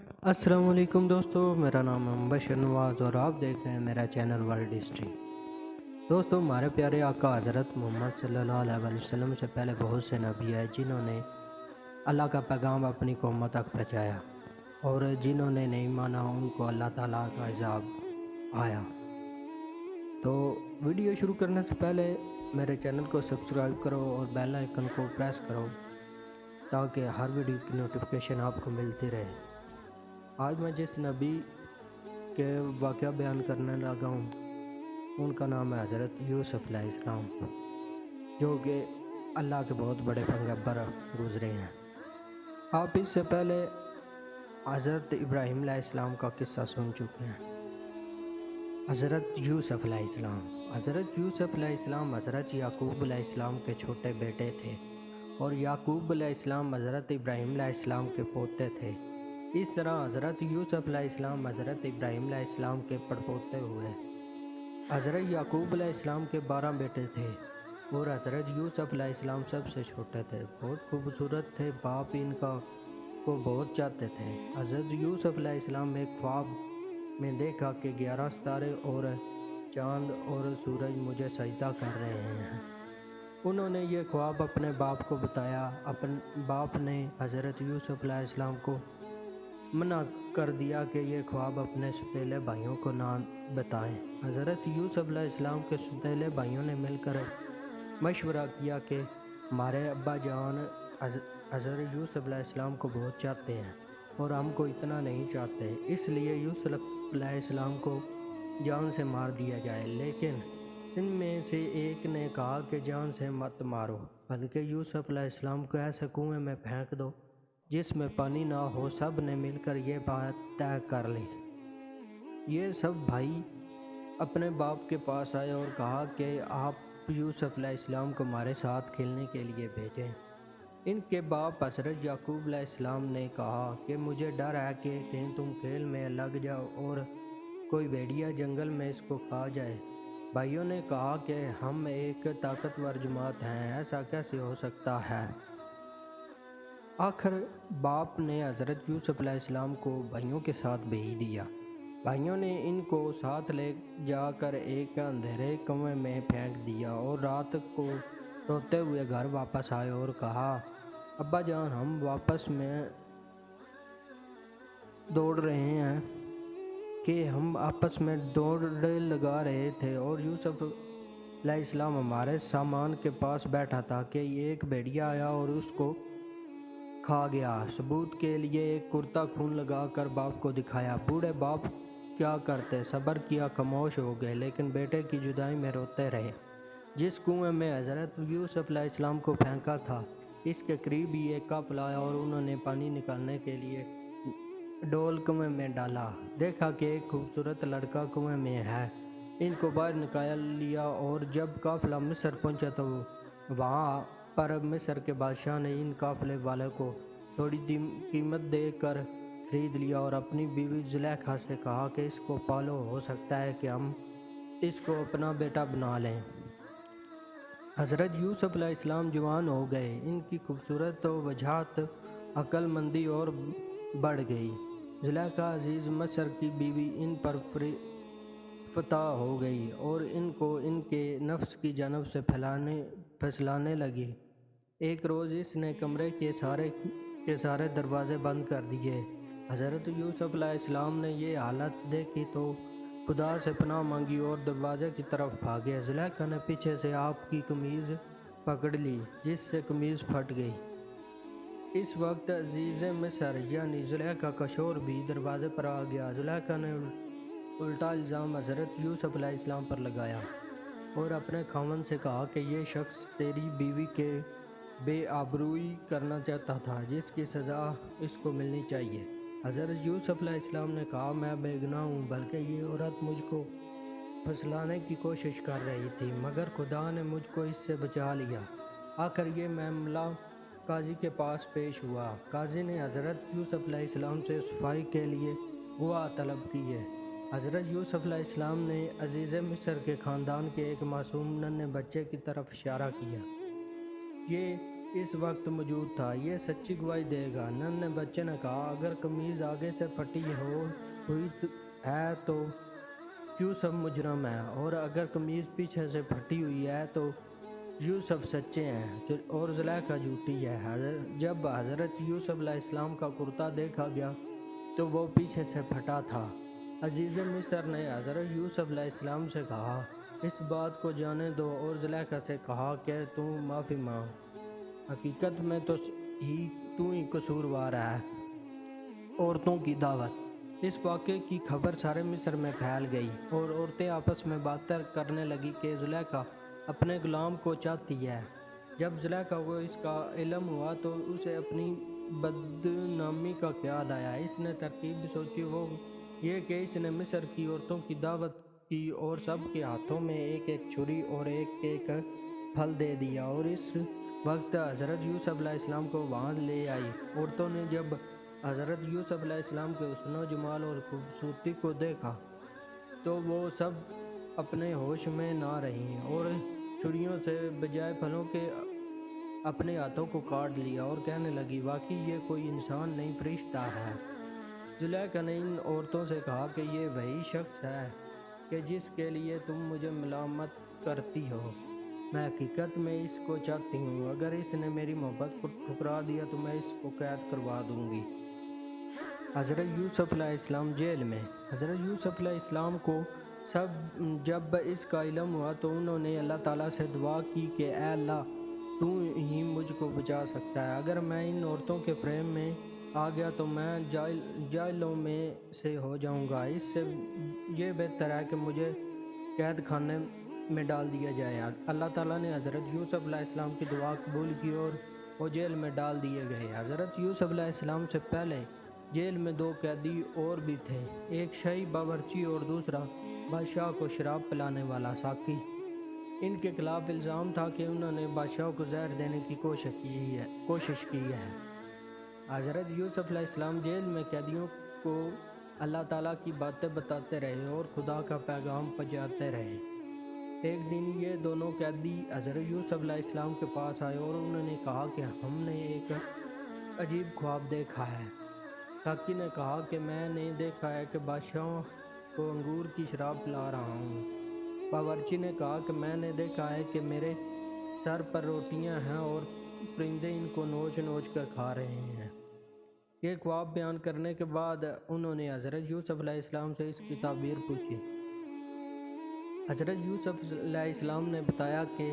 السلام علیکم دوستو، میرا نام ہے بشر نواز اور آپ دیکھ رہے ہیں میرا چینل ورلڈ ہسٹری۔ دوستو، ہمارے پیارے آقا حضرت محمد صلی اللہ علیہ وسلم سے پہلے بہت سے نبی ہیں جنہوں نے اللہ کا پیغام اپنی قوموں تک پہنچایا، اور جنہوں نے نہیں مانا ان کو اللہ تعالیٰ کا عذاب آیا۔ تو ویڈیو شروع کرنے سے پہلے میرے چینل کو سبسکرائب کرو اور بیل آئیکن کو پریس کرو تاکہ ہر ویڈیو کی نوٹیفیکیشن آپ کو ملتی رہے۔ آج میں جس نبی کے واقعہ بیان کرنے لگا ہوں ان کا نام ہے حضرت یوسف علیہ السلام، جو کہ اللہ کے بہت بڑے پیغمبر گزرے ہیں۔ آپ اس سے پہلے حضرت ابراہیم علیہ السلام کا قصہ سن چکے ہیں۔ حضرت یوسف علیہ السلام حضرت یعقوب علیہ السلام کے چھوٹے بیٹے تھے، اور یعقوب علیہ السلام حضرت ابراہیم علیہ السلام کے پوتے تھے۔ اس طرح حضرت یوسف علیہ السلام حضرت ابراہیم علیہ السلام کے پڑپوتے ہوئے۔ حضرت یعقوب علیہ السلام کے 12 بیٹے تھے اور حضرت یوسف علیہ السلام سب سے چھوٹے تھے۔ بہت خوبصورت تھے، باپ ان کا کو بہت چاہتے تھے۔ حضرت یوسف علیہ السلام نے ایک خواب میں دیکھا کہ 11 ستارے اور چاند اور سورج مجھے سجدہ کر رہے ہیں۔ انہوں نے یہ خواب اپنے باپ کو بتایا۔ اپنے باپ نے حضرت یوسف علیہ السلام کو منع کر دیا کہ یہ خواب اپنے سوتیلے بھائیوں کو نہ بتائیں۔ حضرت یوسف علیہ السلام کے سوتیلے بھائیوں نے مل کر مشورہ کیا کہ ہمارے ابا جان حضرت یوسف علیہ السلام کو بہت چاہتے ہیں اور ہم کو اتنا نہیں چاہتے، اس لیے یوسف علیہ السلام کو جان سے مار دیا جائے۔ لیکن ان میں سے ایک نے کہا کہ جان سے مت مارو، بلکہ یوسف علیہ السلام کو ایسے کنویں میں پھینک دو جس میں پانی نہ ہو۔ سب نے مل کر یہ بات طے کر لی۔ یہ سب بھائی اپنے باپ کے پاس آئے اور کہا کہ آپ یوسف علیہ السلام کو ہمارے ساتھ کھیلنے کے لیے بھیجیں۔ ان کے باپ حضرت یعقوب علیہ السلام نے کہا کہ مجھے ڈر ہے کہ کہیں تم کھیل میں لگ جاؤ اور کوئی بھیڑیا جنگل میں اس کو کھا جائے۔ بھائیوں نے کہا کہ ہم ایک طاقتور جماعت ہیں، ایسا کیسے ہو سکتا ہے؟ آخر باپ نے حضرت یوسف علیہ السلام کو بھائیوں کے ساتھ بھیج دیا۔ بھائیوں نے ان کو ساتھ لے جا کر ایک اندھیرے کنویں میں پھینک دیا اور رات کو روتے ہوئے گھر واپس آئے اور کہا، ابا جان، ہم واپس میں دوڑ رہے ہیں کہ ہم آپس میں دوڑ لگا رہے تھے اور یوسف علیہ السلام ہمارے سامان کے پاس بیٹھا تھا کہ ایک بھیڑیا آیا اور اس کو کھا گیا۔ ثبوت کے لیے ایک کرتا خون لگا کر باپ کو دکھایا۔ بوڑھے باپ کیا کرتے، صبر کیا، خاموش ہو گئے، لیکن بیٹے کی جدائی میں روتے رہے۔ جس کنویں میں حضرت یوسف علیہ السلام کو پھینکا تھا، اس کے قریب ہی ایک قافلہ آیا اور انہوں نے پانی نکالنے کے لیے ڈول کنویں میں ڈالا۔ دیکھا کہ ایک خوبصورت لڑکا کنویں میں ہے، ان کو باہر نکال لیا، اور جب قافلہ مصر پہنچا تو وہاں پر مصر کے بادشاہ نے ان قافلے والے کو تھوڑی قیمت دے کر خرید لیا اور اپنی بیوی زلیخا سے کہا کہ اس کو پالو، ہو سکتا ہے کہ ہم اس کو اپنا بیٹا بنا لیں۔ حضرت یوسف علیہ السلام جوان ہو گئے، ان کی خوبصورت وجاہت عقل مندی اور بڑھ گئی۔ زلیخا عزیز مصر کی بیوی ان پر فتح ہو گئی اور ان کو ان کے نفس کی جانب سے پھسلانے لگی۔ ایک روز اس نے کمرے کے سارے دروازے بند کر دیے۔ حضرت یوسف علیہ السلام نے یہ حالت دیکھی تو خدا سے پناہ مانگی اور دروازے کی طرف بھاگے۔ زلیخا نے پیچھے سے آپ کی قمیض پکڑ لی، جس سے قمیض پھٹ گئی۔ اس وقت عزیز مصر یعنی زلیخا کا شوہر بھی دروازے پر آ گیا۔ زلیخا نے الٹا الزام حضرت یوسف علیہ السلام پر لگایا اور اپنے خاوند سے کہا کہ یہ شخص تیری بیوی کے بے آبروئی کرنا چاہتا تھا، جس کی سزا اس کو ملنی چاہیے۔ حضرت یوسف علیہ السلام نے کہا، میں بے گناہ ہوں، بلکہ یہ عورت مجھ کو پھسلانے کی کوشش کر رہی تھی، مگر خدا نے مجھ کو اس سے بچا لیا۔ آخر یہ معاملہ قاضی کے پاس پیش ہوا۔ قاضی نے حضرت یوسف علیہ السلام سے صفائی کے لیے گواہ طلب کیے۔ حضرت یوسف علیہ السلام نے عزیز مصر کے خاندان کے ایک معصوم ننھے بچے کی طرف اشارہ کیا۔ یہ اس وقت موجود تھا، یہ سچی گواہی دے گا۔ ننھے بچے نے کہا، اگر قمیض آگے سے پھٹی ہوئی ہے تو یوسف مجرم ہے، اور اگر قمیض پیچھے سے پھٹی ہوئی ہے تو یوسف سچے ہیں اور زلیخا جھوٹی ہے۔ جب حضرت یوسف علیہ السلام کا کرتا دیکھا گیا تو وہ پیچھے سے پھٹا تھا۔ عزیز مصر نے حضرت یوسف علیہ السلام سے کہا، اس بات کو جانے دو، اور زلیخا سے کہا کہ تو معافی مانگ، حقیقت میں تو ہی قصوروار ہے۔ عورتوں کی دعوت۔ اس واقعے کی خبر سارے مصر میں پھیل گئی اور عورتیں آپس میں باتیں کرنے لگی کہ زلیخا اپنے غلام کو چاہتی ہے۔ جب زلیخا کو اس کا علم ہوا تو اسے اپنی بدنامی کا خیال آیا۔ اس نے ترکیب سوچی، وہ یہ کہ اس نے مصر کی عورتوں کی دعوت کی اور سب کے ہاتھوں میں ایک ایک چھری اور ایک ایک پھل دے دیا، اور اس وقت حضرت یوسف علیہ السلام کو وہاں لے آئی۔ عورتوں نے جب حضرت یوسف علیہ السلام کے حسن و جمال اور خوبصورتی کو دیکھا تو وہ سب اپنے ہوش میں نہ رہیں اور چھریوں سے بجائے پھلوں کے اپنے ہاتھوں کو کاٹ لیا اور کہنے لگی، واقعی یہ کوئی انسان نہیں، فرشتہ ہے۔ زلیخا نے ان عورتوں سے کہا کہ یہ وہی شخص ہے کہ جس کے لیے تم مجھے ملامت کرتی ہو، میں حقیقت میں اس کو چاہتی ہوں، اگر اس نے میری محبت کو ٹھکرا دیا تو میں اس کو قید کروا دوں گی۔ حضرت یوسف علیہ السلام جیل میں۔ حضرت یوسف علیہ السلام کو جب اس کا علم ہوا تو انہوں نے اللہ تعالیٰ سے دعا کی کہ اے اللہ، تو ہی مجھ کو بچا سکتا ہے، اگر میں ان عورتوں کے فریم میں آ گیا تو میں جائلوں میں سے ہو جاؤں گا، اس سے یہ بہتر ہے کہ مجھے قید خانے میں ڈال دیا جائے۔ اللہ تعالیٰ نے حضرت یوسف علیہ السلام کی دعا قبول کی اور وہ جیل میں ڈال دیے گئے۔ حضرت یوسف علیہ السلام سے پہلے جیل میں دو قیدی اور بھی تھے، ایک شاہی باورچی اور دوسرا بادشاہ کو شراب پلانے والا ساقی۔ ان کے خلاف الزام تھا کہ انہوں نے بادشاہ کو زہر دینے کی کوشش کی ہے۔ حضرت یوسف علیہ السلام جیل میں قیدیوں کو اللہ تعالیٰ کی باتیں بتاتے رہے اور خدا کا پیغام پہنچاتے رہے۔ ایک دن یہ دونوں قیدی حضرت یوسف علیہ السلام کے پاس آئے اور انہوں نے کہا کہ ہم نے ایک عجیب خواب دیکھا ہے۔ ساقی نے کہا کہ میں نے دیکھا ہے کہ بادشاہ کو انگور کی شراب پلا رہا ہوں۔ باورچی نے کہا کہ میں نے دیکھا ہے کہ میرے سر پر روٹیاں ہیں اور پرندے ان کو نوچ نوچ کر کھا رہے ہیں۔ یہ خواب بیان کرنے کے بعد انہوں نے حضرت یوسف علیہ السلام سے اس کی تعبیر پوچھی۔ حضرت یوسف علیہ السلام نے بتایا کہ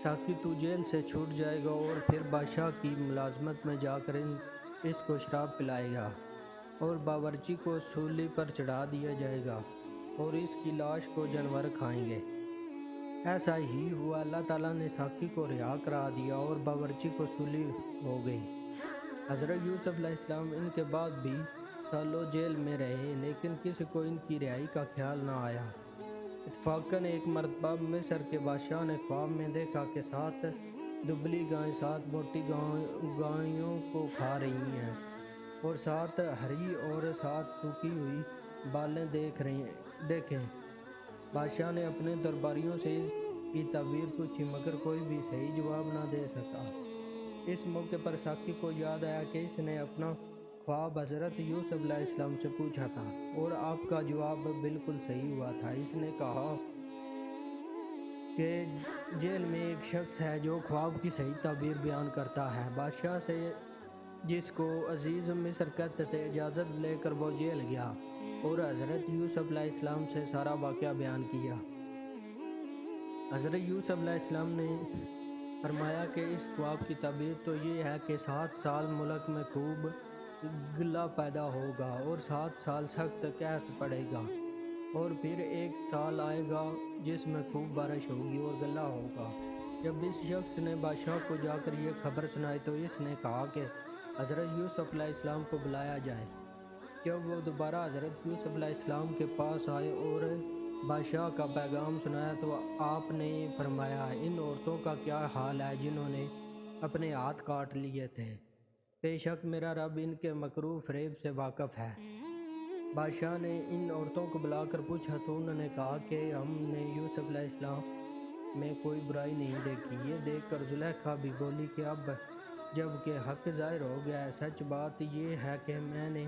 ساقی تو جیل سے چھوٹ جائے گا اور پھر بادشاہ کی ملازمت میں جا کر اس کو شراب پلائے گا، اور باورچی کو سولی پر چڑھا دیا جائے گا اور اس کی لاش کو جانور کھائیں گے۔ ایسا ہی ہوا، اللہ تعالیٰ نے ساقی کو رہا کرا دیا اور باورچی کو سولی ہو گئی۔ حضرت یوسف علیہ السلام ان کے بعد بھی سالوں جیل میں رہے، لیکن کسی کو ان کی رہائی کا خیال نہ آیا۔ اتفاقاً ایک مرتبہ مصر کے بادشاہ نے خواب میں دیکھا کہ 7 دبلی گائیں 7 موٹی گایوں کو کھا رہی ہیں، اور 7 ہری اور 7 سوکھی ہوئی بالیں دیکھیں۔ بادشاہ نے اپنے درباریوں سے اس کی تعبیر پوچھی، مگر کوئی بھی صحیح جواب نہ دے سکا۔ اس موقع پر ساقی کو یاد آیا کہ اس نے اپنا خواب حضرت یوسف علیہ السلام سے پوچھا تھا اور آپ کا جواب بالکل صحیح ہوا تھا۔ اس نے کہا کہ جیل میں ایک شخص ہے جو خواب کی صحیح تعبیر بیان کرتا ہے۔ بادشاہ سے، جس کو عزیز مصر کہتے تھے، اجازت لے کر وہ جیل گیا اور حضرت یوسف علیہ السلام سے سارا واقعہ بیان کیا۔ حضرت یوسف علیہ السلام نے فرمایا کہ اس خواب کی تعبیر تو یہ ہے کہ 7 سال ملک میں خوب غلہ پیدا ہوگا اور 7 سال سخت قحط پڑے گا، اور پھر 1 سال آئے گا جس میں خوب بارش ہوگی اور غلہ ہوگا۔ جب اس شخص نے بادشاہ کو جا کر یہ خبر سنائی تو اس نے کہا کہ حضرت یوسف علیہ السلام کو بلایا جائے۔ جب وہ دوبارہ حضرت یوسف علیہ السلام کے پاس آئے اور بادشاہ کا پیغام سنایا تو آپ نے فرمایا، ان عورتوں کا کیا حال ہے جنہوں نے اپنے ہاتھ کاٹ لیے تھے؟ بے شک میرا رب ان کے مکروہ فریب سے واقف ہے۔ بادشاہ نے ان عورتوں کو بلا کر پوچھا تو انہوں نے کہا کہ ہم نے یوسف علیہ السلام میں کوئی برائی نہیں دیکھی۔ یہ دیکھ کر زلیخا بھی بولی کہ اب جب کہ حق ظاہر ہو گیا ہے۔ سچ بات یہ ہے کہ میں نے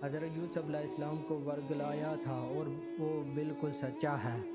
حضرت یوسف علیہ السلام کو ورگلایا تھا، اور وہ بالکل سچا ہے۔